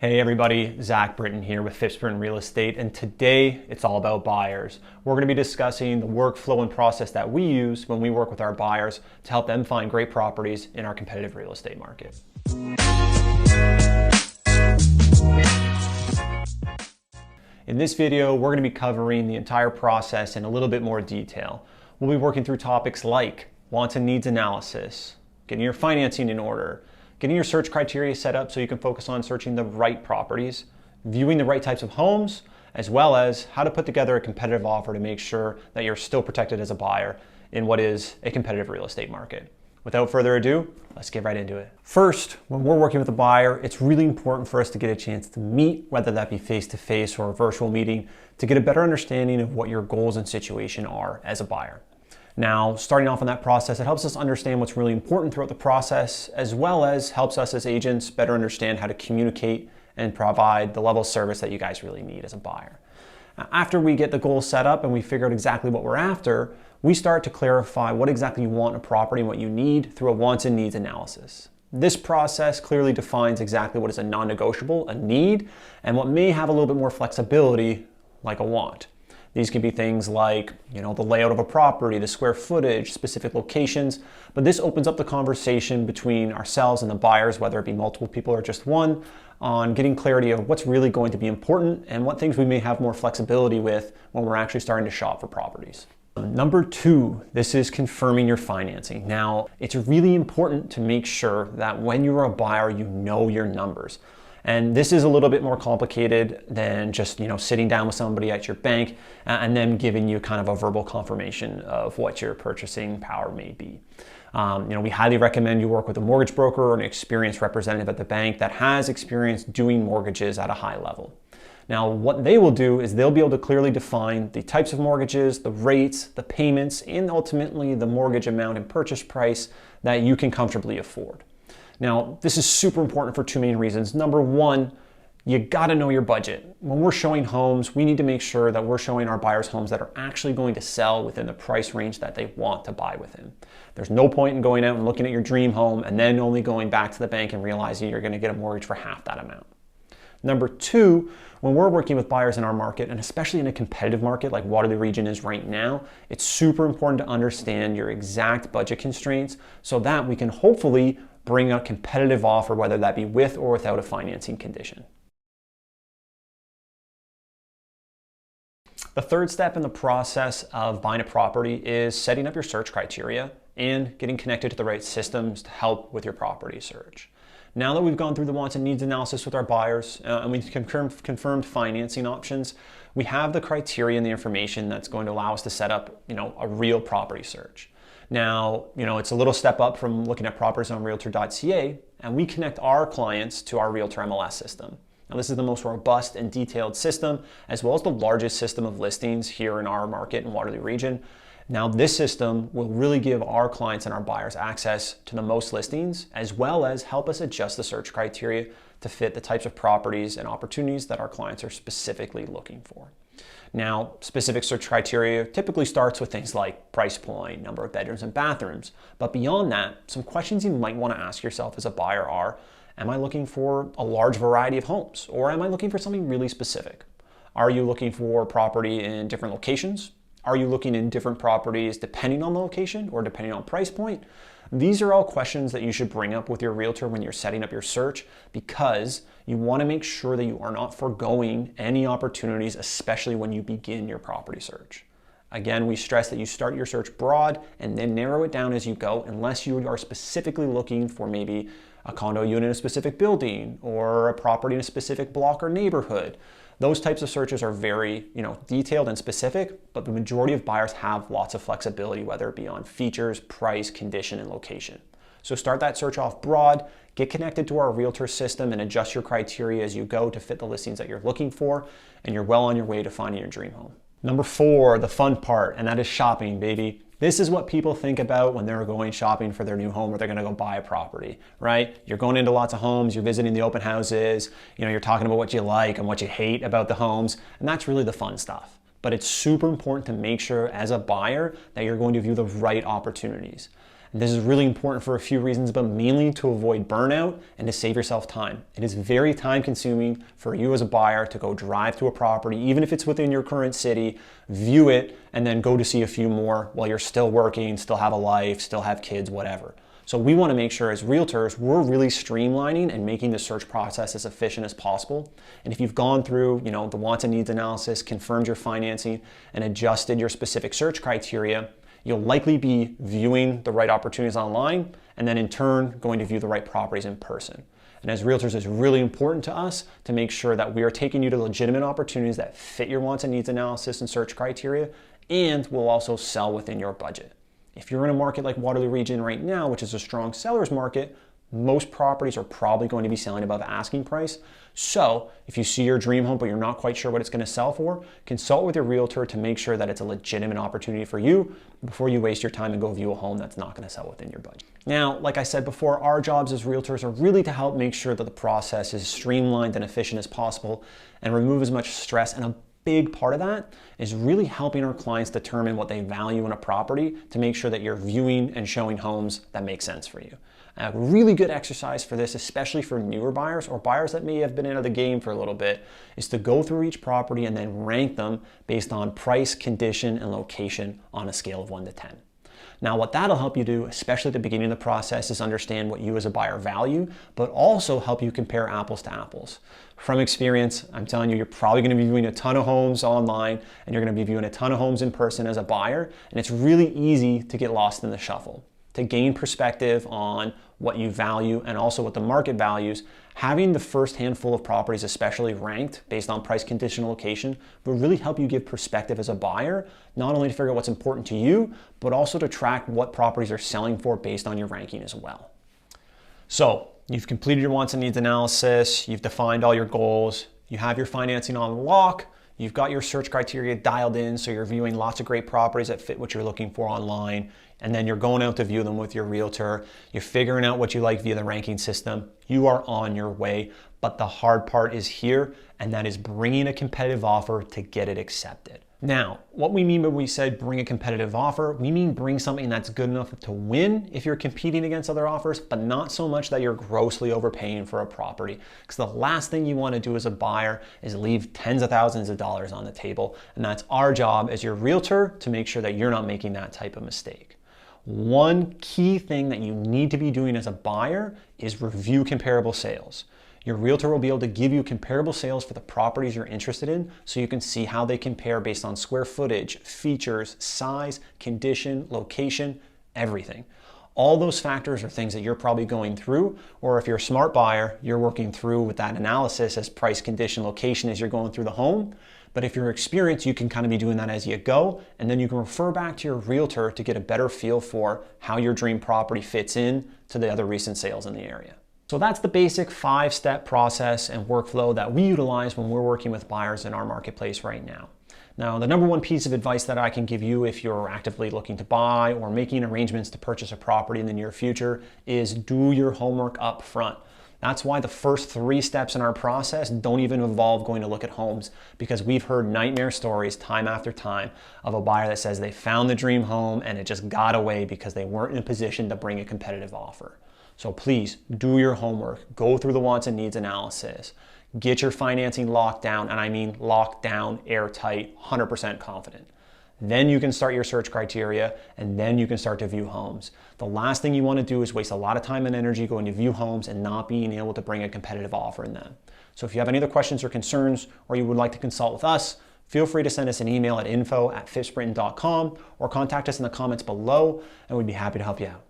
Hey everybody, Zack Brittain here with Phipps Real Estate, and today it's all about buyers. We're going to be discussing the workflow and process that we use when we work with our buyers to help them find great properties in our competitive real estate market. In this video, we're going to be covering the entire process in a little bit more detail. We'll be working through topics like wants and needs analysis, getting your financing in order, getting your search criteria set up so you can focus on searching the right properties, viewing the right types of homes, as well as how to put together a competitive offer to make sure that you're still protected as a buyer in what is a competitive real estate market. Without further ado, let's get right into it. First, when we're working with a buyer, it's really important for us to get a chance to meet, whether that be face-to-face or a virtual meeting, to get a better understanding of what your goals and situation are as a buyer. Now, starting off in that process, it helps us understand what's really important throughout the process, as well as helps us as agents better understand how to communicate and provide the level of service that you guys really need as a buyer. After we get the goals set up and we figure out exactly what we're after, we start to clarify what exactly you want in a property and what you need through a wants and needs analysis. This process clearly defines exactly what is a non-negotiable, a need, and what may have a little bit more flexibility, like a want. These can be things like, the layout of a property, the square footage, specific locations, but this opens up the conversation between ourselves and the buyers, whether it be multiple people or just one, on getting clarity of what's really going to be important and what things we may have more flexibility with when we're actually starting to shop for properties. Number two, this is confirming your financing. Now, it's really important to make sure that when you're a buyer, you know your numbers. And this is a little bit more complicated than just sitting down with somebody at your bank and them giving you kind of a verbal confirmation of what your purchasing power may be. We highly recommend you work with a mortgage broker or an experienced representative at the bank that has experience doing mortgages at a high level. Now, what they will do is they'll be able to clearly define the types of mortgages, the rates, the payments, and ultimately the mortgage amount and purchase price that you can comfortably afford. Now, this is super important for two main reasons. Number one, you gotta know your budget. When we're showing homes, we need to make sure that we're showing our buyers homes that are actually going to sell within the price range that they want to buy within. There's no point in going out and looking at your dream home and then only going back to the bank and realizing you're gonna get a mortgage for half that amount. Number two, when we're working with buyers in our market, and especially in a competitive market like Waterloo Region is right now, it's super important to understand your exact budget constraints so that we can hopefully bring a competitive offer, whether that be with or without a financing condition. The third step in the process of buying a property is setting up your search criteria and getting connected to the right systems to help with your property search. Now that we've gone through the wants and needs analysis with our buyers and we've confirmed financing options, we have the criteria and the information that's going to allow us to set up, a real property search. Now, it's a little step up from looking at properties on realtor.ca, and we connect our clients to our Realtor MLS system. Now, this is the most robust and detailed system, as well as the largest system of listings here in our market in Waterloo Region. Now, this system will really give our clients and our buyers access to the most listings, as well as help us adjust the search criteria to fit the types of properties and opportunities that our clients are specifically looking for. Now, specific search criteria typically starts with things like price point, number of bedrooms and bathrooms. But beyond that, some questions you might want to ask yourself as a buyer are, am I looking for a large variety of homes? Or am I looking for something really specific? Are you looking for property in different locations? Are you looking in different properties depending on the location or depending on price point? These are all questions that you should bring up with your realtor when you're setting up your search, because you want to make sure that you are not foregoing any opportunities, especially when you begin your property search. Again, we stress that you start your search broad and then narrow it down as you go, unless you are specifically looking for maybe a condo unit in a specific building or a property in a specific block or neighborhood. Those types of searches are very, detailed and specific, but the majority of buyers have lots of flexibility, whether it be on features, price, condition, and location. So start that search off broad, get connected to our realtor system and adjust your criteria as you go to fit the listings that you're looking for, and you're well on your way to finding your dream home. Number four, the fun part, and that is shopping, baby. This is what people think about when they're going shopping for their new home or they're gonna go buy a property, right? You're going into lots of homes, you're visiting the open houses, you're talking about what you like and what you hate about the homes, and that's really the fun stuff. But it's super important to make sure as a buyer that you're going to view the right opportunities. And this is really important for a few reasons, but mainly to avoid burnout and to save yourself time. It is very time consuming for you as a buyer to go drive to a property, even if it's within your current city, view it, and then go to see a few more while you're still working, still have a life, still have kids, whatever. So we want to make sure as realtors, we're really streamlining and making the search process as efficient as possible. And if you've gone through, the wants and needs analysis, confirmed your financing, and adjusted your specific search criteria, you'll likely be viewing the right opportunities online, and then in turn, going to view the right properties in person. And as realtors, it's really important to us to make sure that we are taking you to legitimate opportunities that fit your wants and needs analysis and search criteria, and will also sell within your budget. If you're in a market like Waterloo Region right now, which is a strong seller's market, most properties are probably going to be selling above asking price. So if you see your dream home, but you're not quite sure what it's going to sell for, consult with your realtor to make sure that it's a legitimate opportunity for you before you waste your time and go view a home that's not going to sell within your budget. Now, like I said before, our jobs as realtors are really to help make sure that the process is streamlined and efficient as possible and remove as much stress. And a big part of that is really helping our clients determine what they value in a property to make sure that you're viewing and showing homes that make sense for you. A really good exercise for this, especially for newer buyers or buyers that may have been out of the game for a little bit, is to go through each property and then rank them based on price, condition, and location on a scale of 1 to 10. Now, what that'll help you do, especially at the beginning of the process, is understand what you as a buyer value, but also help you compare apples to apples. From experience, I'm telling you, you're probably going to be viewing a ton of homes online, and you're going to be viewing a ton of homes in person as a buyer, and it's really easy to get lost in the shuffle. To gain perspective on what you value and also what the market values, having the first handful of properties especially ranked based on price, condition, location will really help you give perspective as a buyer, not only to figure out what's important to you, but also to track what properties are selling for based on your ranking as well. So you've completed your wants and needs analysis, you've defined all your goals, you have your financing on lock, you've got your search criteria dialed in, so you're viewing lots of great properties that fit what you're looking for online, and then you're going out to view them with your realtor. You're figuring out what you like via the ranking system. You are on your way, but the hard part is here, and that is bringing a competitive offer to get it accepted. Now, what we mean when we said bring a competitive offer, we mean bring something that's good enough to win if you're competing against other offers, but not so much that you're grossly overpaying for a property. Because the last thing you want to do as a buyer is leave tens of thousands of dollars on the table. And that's our job as your realtor to make sure that you're not making that type of mistake. One key thing that you need to be doing as a buyer is review comparable sales. Your realtor will be able to give you comparable sales for the properties you're interested in so you can see how they compare based on square footage, features, size, condition, location, everything. All those factors are things that you're probably going through, or if you're a smart buyer, you're working through with that analysis as price, condition, location as you're going through the home. But if you're experienced, you can kind of be doing that as you go, and then you can refer back to your realtor to get a better feel for how your dream property fits in to the other recent sales in the area. So that's the basic 5-step process and workflow that we utilize when we're working with buyers in our marketplace right now. Now, the number one piece of advice that I can give you if you're actively looking to buy or making arrangements to purchase a property in the near future is do your homework up front. That's why the first 3 steps in our process don't even involve going to look at homes, because we've heard nightmare stories time after time of a buyer that says they found the dream home and it just got away because they weren't in a position to bring a competitive offer. So please do your homework, go through the wants and needs analysis, get your financing locked down, and I mean locked down, airtight, 100% confident. Then you can start your search criteria, and then you can start to view homes. The last thing you want to do is waste a lot of time and energy going to view homes and not being able to bring a competitive offer in them. So if you have any other questions or concerns, or you would like to consult with us, feel free to send us an email at info@phippsbrittain.com or contact us in the comments below, and we'd be happy to help you out.